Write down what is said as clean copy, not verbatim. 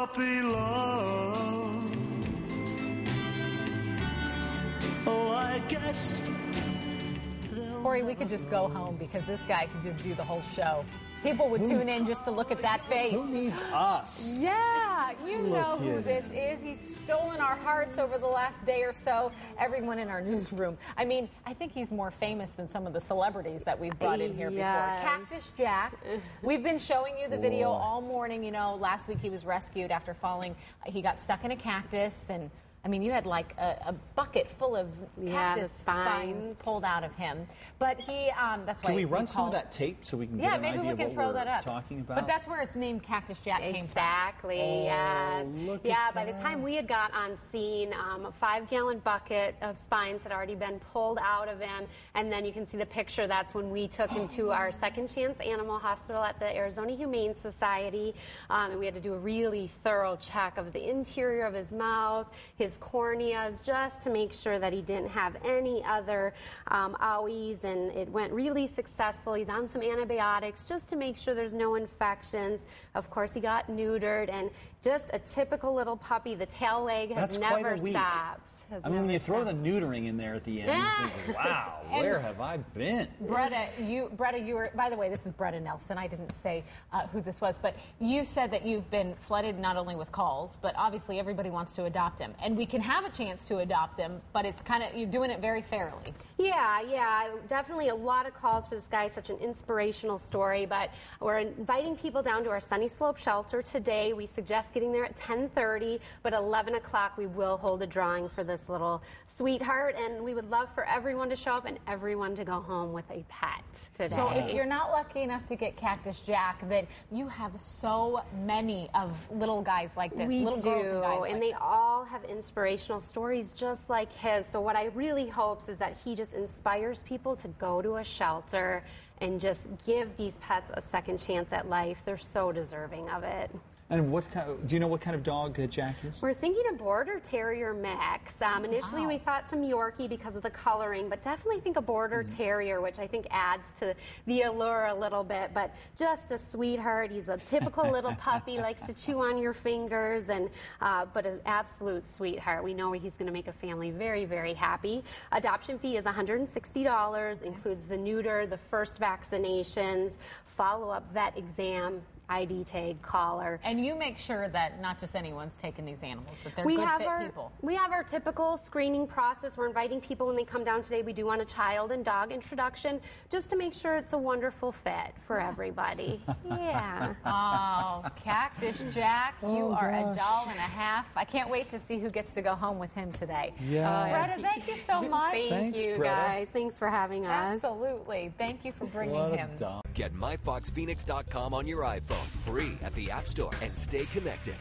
puppy love. Oh, I guess. Corey, we could just go home because this guy could just do the whole show. People would tune in just to look at that face. Who needs us? Yeah, you know who this is. He's stolen our hearts over the last day or so. Everyone in our newsroom. I mean, I think he's more famous than some of the celebrities that we've brought in here before. Cactus Jack. We've been showing you the video all morning. You know, last week he was rescued after falling. He got stuck in a cactus, and I mean, you had like a bucket full of cactus spines pulled out of him. But he, that's why. Can we run some of that tape so we can get an idea of what we're talking about? But that's where it's named Cactus Jack came from. Exactly, yes. Yeah, by the time we had got on scene, a 5-gallon bucket of spines had already been pulled out of him. And then you can see the picture. That's when we took him to our Second Chance Animal Hospital at the Arizona Humane Society. And we had to do a really thorough check of the interior of his mouth, his corneas, just to make sure that he didn't have any other owies, and it went really successful. He's on some antibiotics just to make sure there's no infections. Of course, he got neutered, and just a typical little puppy. The tail wag has never stopped. I mean, when you throw the neutering in there at the end, you think, wow, where have I been? Bretta, you were, by the way, this is Bretta Nelson. I didn't say who this was, but you said that you've been flooded not only with calls, but obviously everybody wants to adopt him. And we can have a chance to adopt him, but it's kind of, you're doing it very fairly. Yeah, definitely a lot of calls for this guy, such an inspirational story, but we're inviting people down to our Sunny Slope shelter today. We suggest getting there at 10:30, but 11 o'clock we will hold a drawing for this little sweetheart, and we would love for everyone to show up and everyone to go home with a pet today. So if you're not lucky enough to get Cactus Jack, then you have so many of little guys like this. We little do, girls and guys and they all have inspirational stories just like his. So what I really hope is that he just inspires people to go to a shelter and just give these pets a second chance at life. They're so deserving of it. And do you know what kind of dog Jack is? We're thinking a Border Terrier mix. Initially, we thought some Yorkie because of the coloring, but definitely think a Border Terrier, which I think adds to the allure a little bit. But just a sweetheart. He's a typical little puppy, likes to chew on your fingers, and but an absolute sweetheart. We know he's going to make a family very, very happy. Adoption fee is $160, includes the neuter, the first vaccinations, follow-up vet exam, ID tag, collar. And you make sure that not just anyone's taking these animals, that they're good fit people. We have our typical screening process. We're inviting people when they come down today. We do want a child and dog introduction just to make sure it's a wonderful fit for everybody. Yeah. Oh, Cactus Jack, you are a doll and a half. I can't wait to see who gets to go home with him today. Yeah. Bretta, thank you so much. Thanks, you guys. Thanks for having us. Absolutely. Thank you for bringing him. Get MyFoxPhoenix.com on your iPhone free at the App Store and stay connected.